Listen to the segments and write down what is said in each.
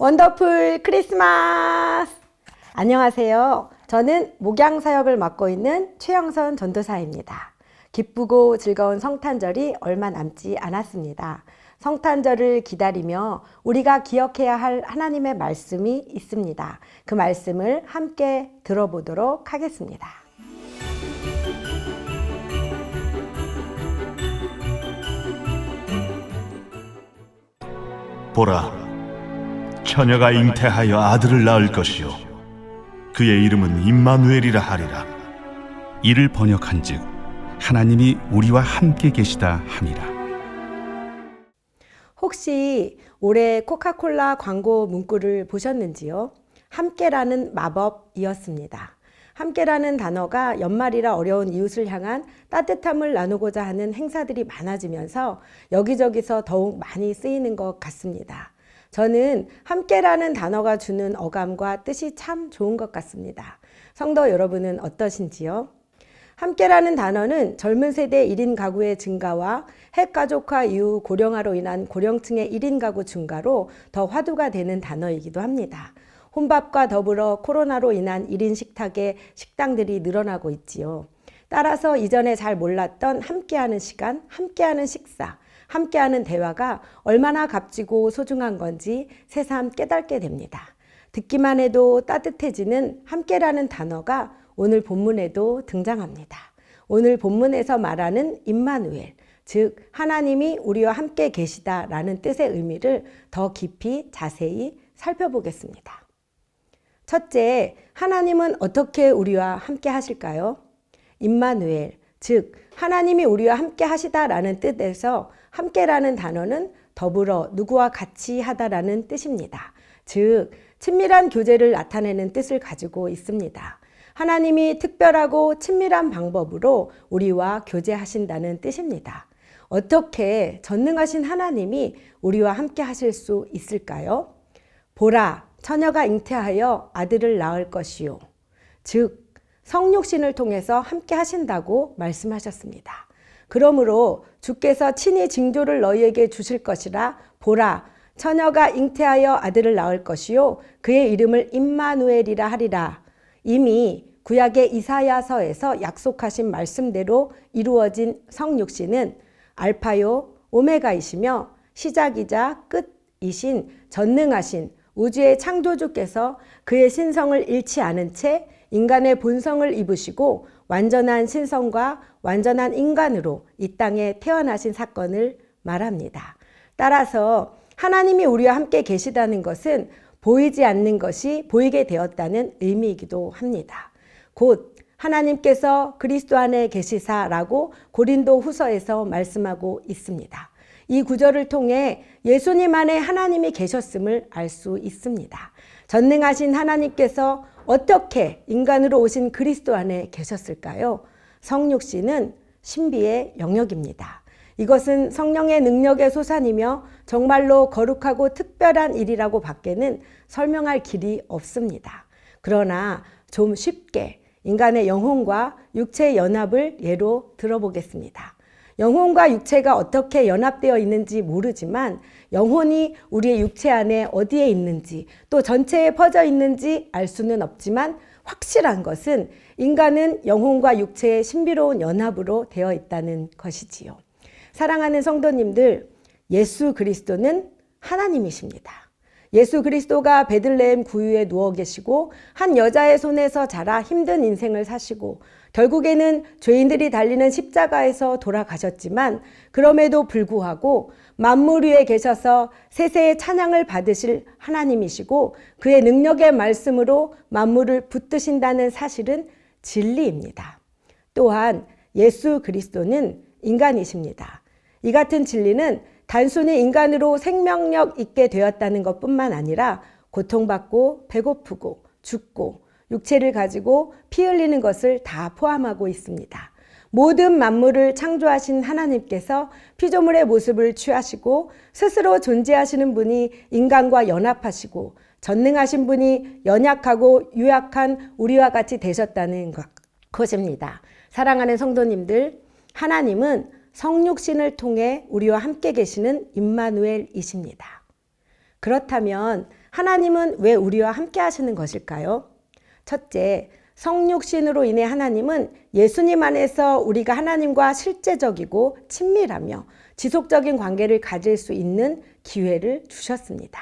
원더풀 크리스마스! 안녕하세요. 저는 목양 사역을 맡고 있는 최영선 전도사입니다. 기쁘고 즐거운 성탄절이 얼마 남지 않았습니다. 성탄절을 기다리며 우리가 기억해야 할 하나님의 말씀이 있습니다. 그 말씀을 함께 들어보도록 하겠습니다. 보라, 처녀가 잉태하여 아들을 낳을 것이요 그의 이름은 임마누엘이라 하리라. 이를 번역한즉 하나님이 우리와 함께 계시다 함이라. 혹시 올해 코카콜라 광고 문구를 보셨는지요? 함께라는 마법이었습니다. 함께라는 단어가 연말이라 어려운 이웃을 향한 따뜻함을 나누고자 하는 행사들이 많아지면서 여기저기서 더욱 많이 쓰이는 것 같습니다. 저는 함께라는 단어가 주는 어감과 뜻이 참 좋은 것 같습니다. 성도 여러분은 어떠신지요? 함께라는 단어는 젊은 세대 1인 가구의 증가와 핵가족화 이후 고령화로 인한 고령층의 1인 가구 증가로 더 화두가 되는 단어이기도 합니다. 혼밥과 더불어 코로나로 인한 1인 식탁의 식당들이 늘어나고 있지요. 따라서 이전에 잘 몰랐던 함께하는 시간, 함께하는 식사, 함께하는 대화가 얼마나 값지고 소중한 건지 새삼 깨닫게 됩니다. 듣기만 해도 따뜻해지는 함께라는 단어가 오늘 본문에도 등장합니다. 오늘 본문에서 말하는 임마누엘, 즉 하나님이 우리와 함께 계시다라는 뜻의 의미를 더 깊이 자세히 살펴보겠습니다. 첫째, 하나님은 어떻게 우리와 함께 하실까요? 임마누엘, 즉 하나님이 우리와 함께 하시다라는 뜻에서 함께라는 단어는 더불어 누구와 같이 하다라는 뜻입니다. 즉 친밀한 교제를 나타내는 뜻을 가지고 있습니다. 하나님이 특별하고 친밀한 방법으로 우리와 교제하신다는 뜻입니다. 어떻게 전능하신 하나님이 우리와 함께 하실 수 있을까요? 보라, 처녀가 잉태하여 아들을 낳을 것이요. 즉 성육신을 통해서 함께 하신다고 말씀하셨습니다. 그러므로 주께서 친히 징조를 너희에게 주실 것이라. 보라, 처녀가 잉태하여 아들을 낳을 것이요 그의 이름을 임마누엘이라 하리라. 이미 구약의 이사야서에서 약속하신 말씀대로 이루어진 성육신은 알파요 오메가이시며 시작이자 끝이신 전능하신 우주의 창조주께서 그의 신성을 잃지 않은 채 인간의 본성을 입으시고 완전한 신성과 완전한 인간으로 이 땅에 태어나신 사건을 말합니다. 따라서 하나님이 우리와 함께 계시다는 것은 보이지 않는 것이 보이게 되었다는 의미이기도 합니다. 곧 하나님께서 그리스도 안에 계시사라고 고린도 후서에서 말씀하고 있습니다. 이 구절을 통해 예수님 안에 하나님이 계셨음을 알 수 있습니다. 전능하신 하나님께서 어떻게 인간으로 오신 그리스도 안에 계셨을까요? 성육신은 신비의 영역입니다. 이것은 성령의 능력의 솟아이며 정말로 거룩하고 특별한 일이라고 밖에는 설명할 길이 없습니다. 그러나 좀 쉽게 인간의 영혼과 육체의 연합을 예로 들어보겠습니다. 영혼과 육체가 어떻게 연합되어 있는지 모르지만 영혼이 우리의 육체 안에 어디에 있는지 또 전체에 퍼져 있는지 알 수는 없지만 확실한 것은 인간은 영혼과 육체의 신비로운 연합으로 되어 있다는 것이지요. 사랑하는 성도님들, 예수 그리스도는 하나님이십니다. 예수 그리스도가 베들레헴 구유에 누워 계시고 한 여자의 손에서 자라 힘든 인생을 사시고 결국에는 죄인들이 달리는 십자가에서 돌아가셨지만 그럼에도 불구하고 만물 위에 계셔서 세세의 찬양을 받으실 하나님이시고 그의 능력의 말씀으로 만물을 붙드신다는 사실은 진리입니다. 또한 예수 그리스도는 인간이십니다. 이 같은 진리는 단순히 인간으로 생명력 있게 되었다는 것뿐만 아니라 고통받고 배고프고 죽고 육체를 가지고 피 흘리는 것을 다 포함하고 있습니다. 모든 만물을 창조하신 하나님께서 피조물의 모습을 취하시고 스스로 존재하시는 분이 인간과 연합하시고 전능하신 분이 연약하고 유약한 우리와 같이 되셨다는 것입니다. 사랑하는 성도님들, 하나님은 성육신을 통해 우리와 함께 계시는 임마누엘이십니다. 그렇다면 하나님은 왜 우리와 함께 하시는 것일까요? 첫째, 성육신으로 인해 하나님은 예수님 안에서 우리가 하나님과 실제적이고 친밀하며 지속적인 관계를 가질 수 있는 기회를 주셨습니다.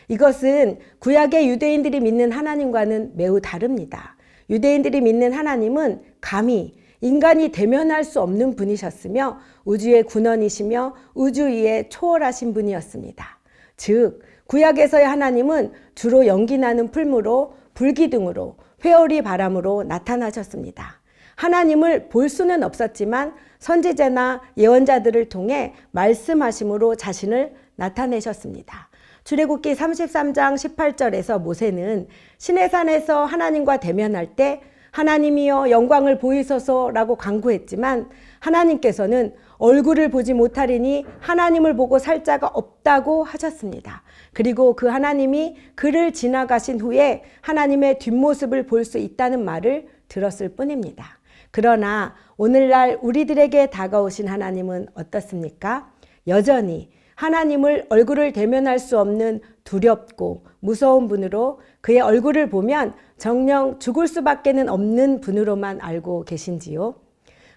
이것은 구약의 유대인들이 믿는 하나님과는 매우 다릅니다. 유대인들이 믿는 하나님은 감히 인간이 대면할 수 없는 분이셨으며 우주의 군원이시며 우주 위에 초월하신 분이었습니다. 즉, 구약에서의 하나님은 주로 연기 나는 풀무로 불기둥으로 회오리 바람으로 나타나셨습니다. 하나님을 볼 수는 없었지만 선지자나 예언자들을 통해 말씀하심으로 자신을 나타내셨습니다. 출애굽기 33장 18절에서 모세는 시내산에서 하나님과 대면할 때 하나님이여 영광을 보이소서라고 간구했지만 하나님께서는 얼굴을 보지 못하리니 하나님을 보고 살 자가 없다고 하셨습니다. 그리고 그 하나님이 그를 지나가신 후에 하나님의 뒷모습을 볼 수 있다는 말을 들었을 뿐입니다. 그러나 오늘날 우리들에게 다가오신 하나님은 어떻습니까? 여전히 하나님을 얼굴을 대면할 수 없는 두렵고 무서운 분으로 그의 얼굴을 보면 정녕 죽을 수밖에는 없는 분으로만 알고 계신지요?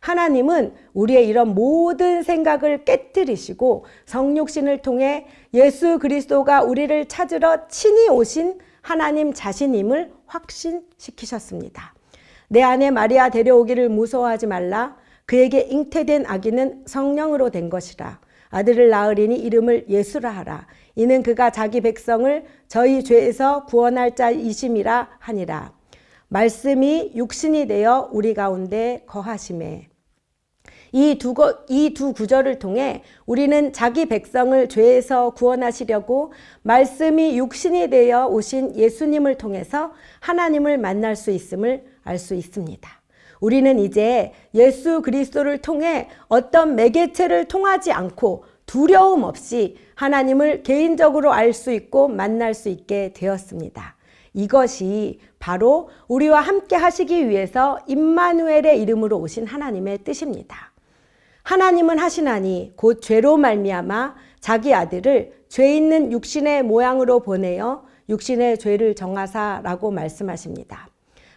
하나님은 우리의 이런 모든 생각을 깨뜨리시고 성육신을 통해 예수 그리스도가 우리를 찾으러 친히 오신 하나님 자신임을 확신시키셨습니다. 내 아내 마리아 데려오기를 무서워하지 말라. 그에게 잉태된 아기는 성령으로 된 것이라. 아들을 낳으리니 이름을 예수라 하라. 이는 그가 자기 백성을 저희 죄에서 구원할 자이심이라 하니라. 말씀이 육신이 되어 우리 가운데 거하심에. 이 두 구절을 통해 우리는 자기 백성을 죄에서 구원하시려고 말씀이 육신이 되어 오신 예수님을 통해서 하나님을 만날 수 있음을 알 수 있습니다. 우리는 이제 예수 그리스도를 통해 어떤 매개체를 통하지 않고 두려움 없이 하나님을 개인적으로 알 수 있고 만날 수 있게 되었습니다. 이것이 바로 우리와 함께 하시기 위해서 임마누엘의 이름으로 오신 하나님의 뜻입니다. 하나님은 하시나니 곧 죄로 말미암아 자기 아들을 죄 있는 육신의 모양으로 보내어 육신의 죄를 정하사라고 말씀하십니다.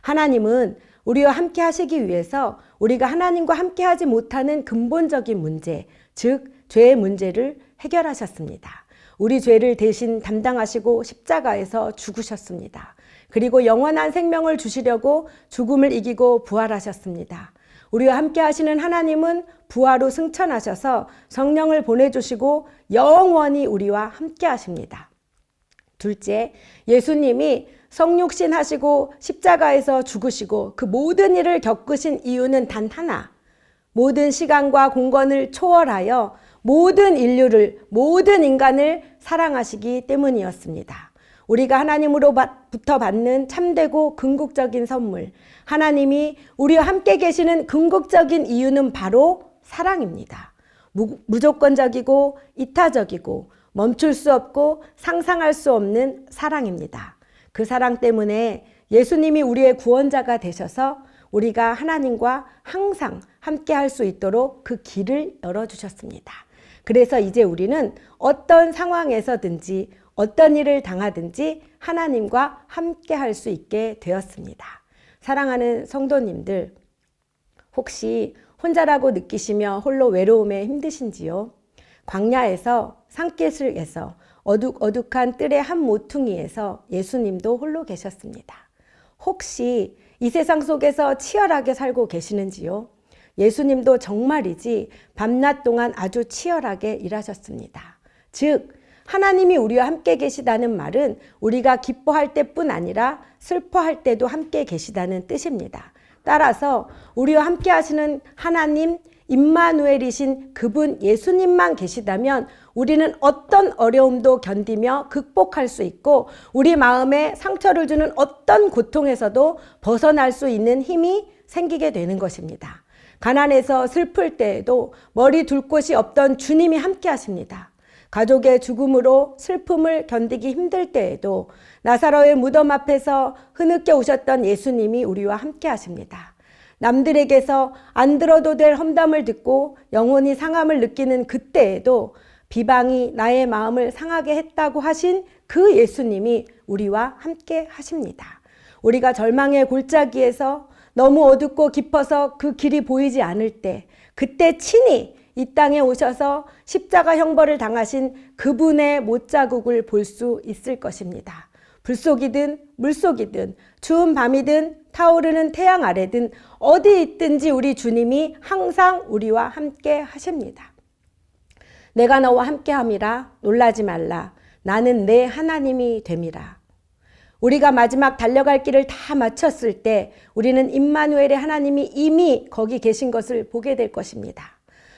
하나님은 우리와 함께 하시기 위해서 우리가 하나님과 함께 하지 못하는 근본적인 문제, 즉 죄의 문제를 해결하셨습니다. 우리 죄를 대신 담당하시고 십자가에서 죽으셨습니다. 그리고 영원한 생명을 주시려고 죽음을 이기고 부활하셨습니다. 우리와 함께 하시는 하나님은 부활 후 승천하셔서 성령을 보내주시고 영원히 우리와 함께 하십니다. 둘째, 예수님이 성육신 하시고 십자가에서 죽으시고 그 모든 일을 겪으신 이유는 단 하나, 모든 시간과 공간을 초월하여 모든 인류를, 모든 인간을 사랑하시기 때문이었습니다. 우리가 하나님으로부터 받는 참되고 궁극적인 선물, 하나님이 우리와 함께 계시는 궁극적인 이유는 바로 사랑입니다. 무조건적이고 이타적이고 멈출 수 없고 상상할 수 없는 사랑입니다. 그 사랑 때문에 예수님이 우리의 구원자가 되셔서 우리가 하나님과 항상 함께 할 수 있도록 그 길을 열어주셨습니다. 그래서 이제 우리는 어떤 상황에서든지 어떤 일을 당하든지 하나님과 함께 할 수 있게 되었습니다. 사랑하는 성도님들, 혹시 혼자라고 느끼시며 홀로 외로움에 힘드신지요? 광야에서 산기슭에서 어둑어둑한 뜰의 한 모퉁이에서 예수님도 홀로 계셨습니다. 혹시 이 세상 속에서 치열하게 살고 계시는지요? 예수님도 정말이지 밤낮 동안 아주 치열하게 일하셨습니다. 즉, 하나님이 우리와 함께 계시다는 말은 우리가 기뻐할 때뿐 아니라 슬퍼할 때도 함께 계시다는 뜻입니다. 따라서 우리와 함께 하시는 하나님 임마누엘이신 그분 예수님만 계시다면 우리는 어떤 어려움도 견디며 극복할 수 있고 우리 마음에 상처를 주는 어떤 고통에서도 벗어날 수 있는 힘이 생기게 되는 것입니다. 가난해서 슬플 때에도 머리 둘 곳이 없던 주님이 함께 하십니다. 가족의 죽음으로 슬픔을 견디기 힘들 때에도 나사로의 무덤 앞에서 흐느껴 오셨던 예수님이 우리와 함께 하십니다. 남들에게서 안 들어도 될 험담을 듣고 영혼이 상함을 느끼는 그때에도 비방이 나의 마음을 상하게 했다고 하신 그 예수님이 우리와 함께 하십니다. 우리가 절망의 골짜기에서 너무 어둡고 깊어서 그 길이 보이지 않을 때, 그때 친히 이 땅에 오셔서 십자가 형벌을 당하신 그분의 못자국을 볼 수 있을 것입니다. 불속이든 물속이든 추운 밤이든 타오르는 태양 아래든 어디 있든지 우리 주님이 항상 우리와 함께 하십니다. 내가 너와 함께함이라 놀라지 말라. 나는 내 하나님이 됨이라. 우리가 마지막 달려갈 길을 다 마쳤을 때 우리는 임마누엘의 하나님이 이미 거기 계신 것을 보게 될 것입니다.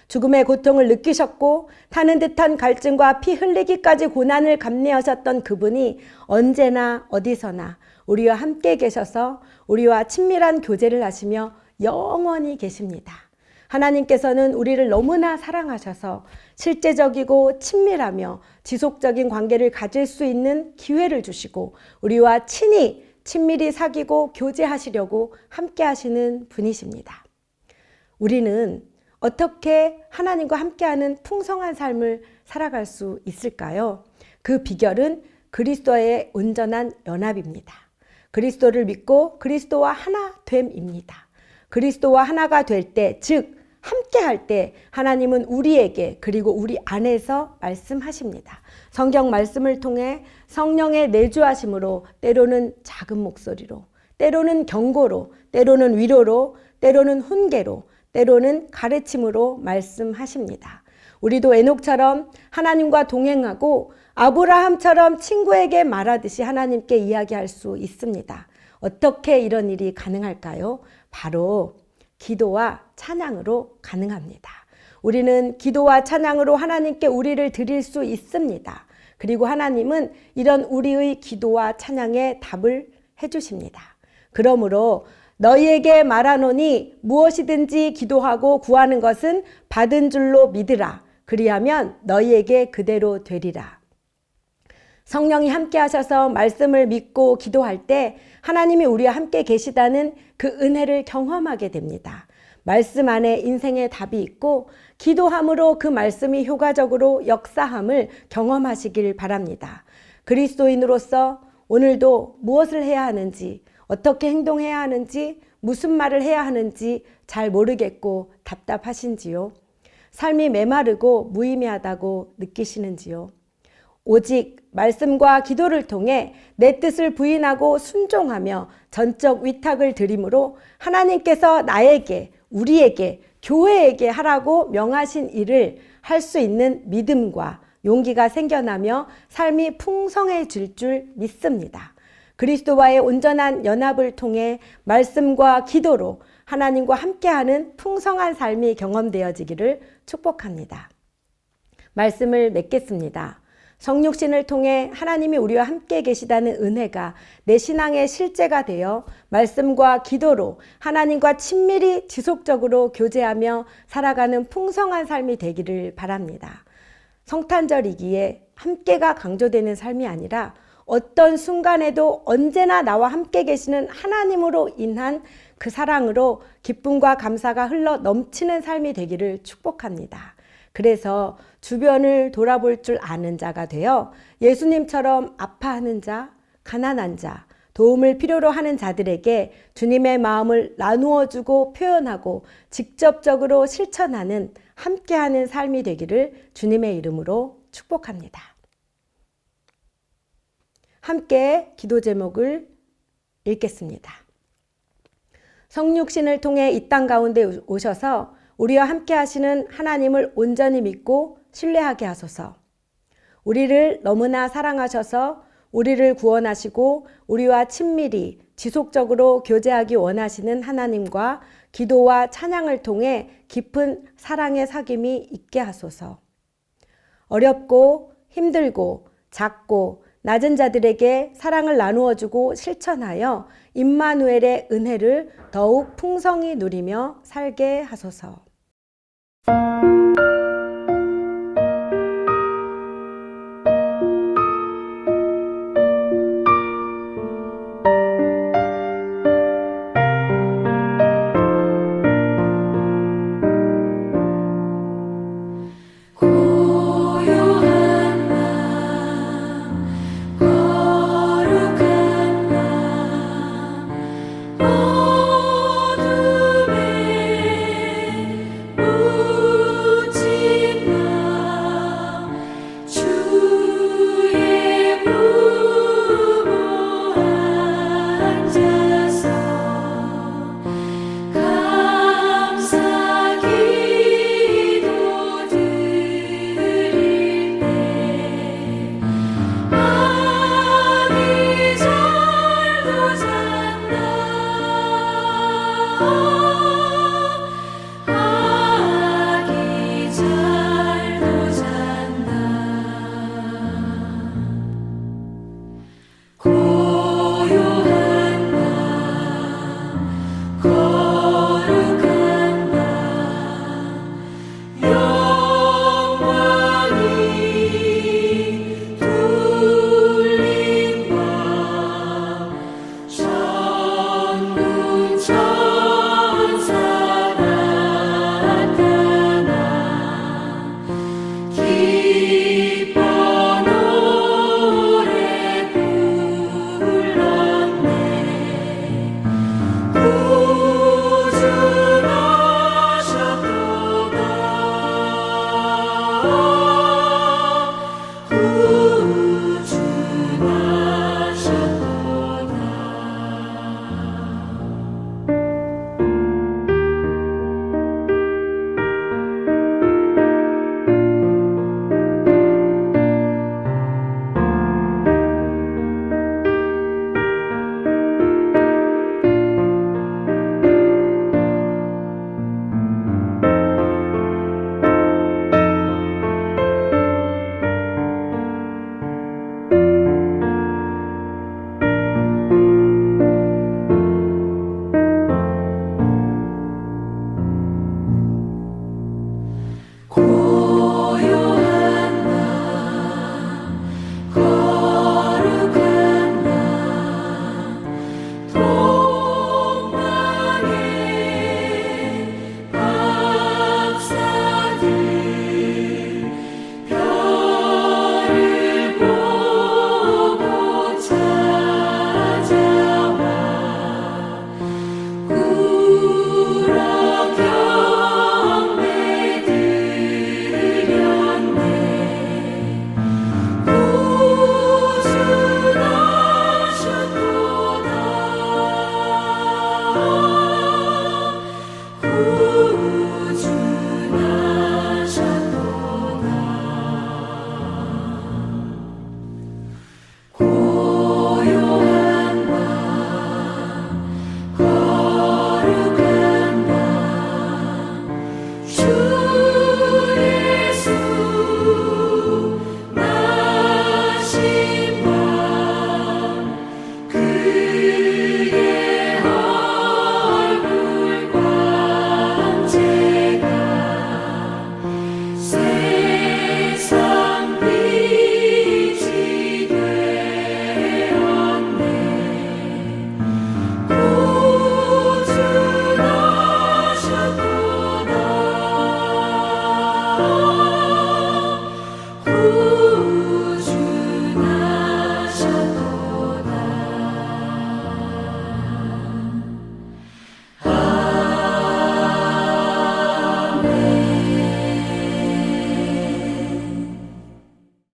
죽음의 고통을 느끼셨고 타는 듯한 갈증과 피 흘리기까지 고난을 감내하셨던 그분이 언제나 어디서나 우리와 함께 계셔서 우리와 친밀한 교제를 하시며 영원히 계십니다. 하나님께서는 우리를 너무나 사랑하셔서 실제적이고 친밀하며 지속적인 관계를 가질 수 있는 기회를 주시고 우리와 친밀히 사귀고 교제하시려고 함께 하시는 분이십니다. 우리는 어떻게 하나님과 함께하는 풍성한 삶을 살아갈 수 있을까요? 그 비결은 그리스도의 온전한 연합입니다. 그리스도를 믿고 그리스도와 하나됨입니다. 그리스도와 하나가 될 때, 즉 함께 할 때 하나님은 우리에게 그리고 우리 안에서 말씀하십니다. 성경 말씀을 통해 성령의 내주하심으로 때로는 작은 목소리로, 때로는 경고로, 때로는 위로로, 때로는 훈계로, 때로는 가르침으로 말씀하십니다. 우리도 에녹처럼 하나님과 동행하고 아브라함처럼 친구에게 말하듯이 하나님께 이야기할 수 있습니다. 어떻게 이런 일이 가능할까요? 바로 기도와 찬양으로 가능합니다. 우리는 기도와 찬양으로 하나님께 우리를 드릴 수 있습니다. 그리고 하나님은 이런 우리의 기도와 찬양에 답을 해주십니다. 그러므로 너희에게 말하노니 무엇이든지 기도하고 구하는 것은 받은 줄로 믿으라. 그리하면 너희에게 그대로 되리라. 성령이 함께 하셔서 말씀을 믿고 기도할 때 하나님이 우리와 함께 계시다는 그 은혜를 경험하게 됩니다. 말씀 안에 인생의 답이 있고 기도함으로 그 말씀이 효과적으로 역사함을 경험하시길 바랍니다. 그리스도인으로서 오늘도 무엇을 해야 하는지, 어떻게 행동해야 하는지, 무슨 말을 해야 하는지 잘 모르겠고 답답하신지요? 삶이 메마르고 무의미하다고 느끼시는지요? 오직 말씀과 기도를 통해 내 뜻을 부인하고 순종하며 전적 위탁을 드림으로 하나님께서 나에게, 우리에게, 교회에게 하라고 명하신 일을 할 수 있는 믿음과 용기가 생겨나며 삶이 풍성해질 줄 믿습니다. 그리스도와의 온전한 연합을 통해 말씀과 기도로 하나님과 함께하는 풍성한 삶이 경험되어지기를 축복합니다. 말씀을 맺겠습니다. 성육신을 통해 하나님이 우리와 함께 계시다는 은혜가 내 신앙의 실제가 되어 말씀과 기도로 하나님과 친밀히 지속적으로 교제하며 살아가는 풍성한 삶이 되기를 바랍니다. 성탄절이기에 함께가 강조되는 삶이 아니라 어떤 순간에도 언제나 나와 함께 계시는 하나님으로 인한 그 사랑으로 기쁨과 감사가 흘러 넘치는 삶이 되기를 축복합니다. 그래서 주변을 돌아볼 줄 아는 자가 되어 예수님처럼 아파하는 자, 가난한 자, 도움을 필요로 하는 자들에게 주님의 마음을 나누어 주고 표현하고 직접적으로 실천하는 함께하는 삶이 되기를 주님의 이름으로 축복합니다. 함께 기도 제목을 읽겠습니다. 성육신을 통해 이 땅 가운데 오셔서 우리와 함께 하시는 하나님을 온전히 믿고 신뢰하게 하소서. 우리를 너무나 사랑하셔서 우리를 구원하시고 우리와 친밀히 지속적으로 교제하기 원하시는 하나님과 기도와 찬양을 통해 깊은 사랑의 사귐이 있게 하소서. 어렵고 힘들고 작고 낮은 자들에게 사랑을 나누어 주고 실천하여 임마누엘의 은혜를 더욱 풍성히 누리며 살게 하소서. 고요한 맘 구주하셨도다